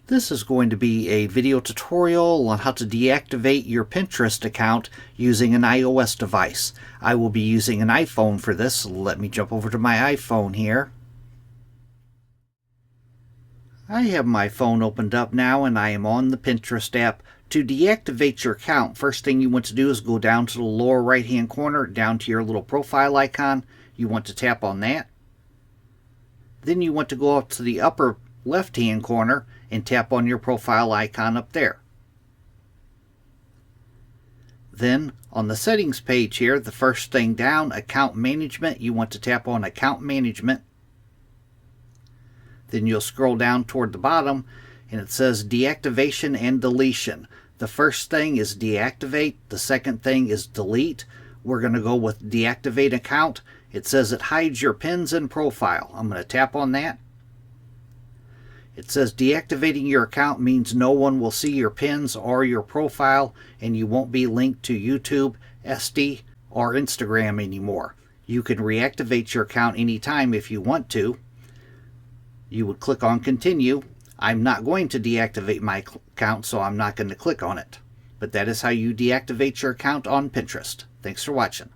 This is going to be a video tutorial on how to deactivate your Pinterest account using an iOS device. I will be using an iPhone for this. Let me jump over to my iPhone here. I have my phone opened up now and I am on the Pinterest app. To deactivate your account, first thing you want to do is go down to the lower right hand corner, down to your little profile icon. You want to tap on that. Then you want to go up to the upper left hand corner and tap on your profile icon up there. Then on the settings page here, the first thing down, account management, you want to tap on account management. Then you'll scroll down toward the bottom and it says deactivation and deletion. The first thing is deactivate, the second thing is delete. We're going to go with deactivate account. It says it hides your pins and profile. I'm going to tap on that. It says deactivating your account means no one will see your pins or your profile and you won't be linked to YouTube, SD, or Instagram anymore. You can reactivate your account anytime if you want to. You would click on continue. I'm not going to deactivate my account, so I'm not going to click on it. But that is how you deactivate your account on Pinterest. Thanks for watching.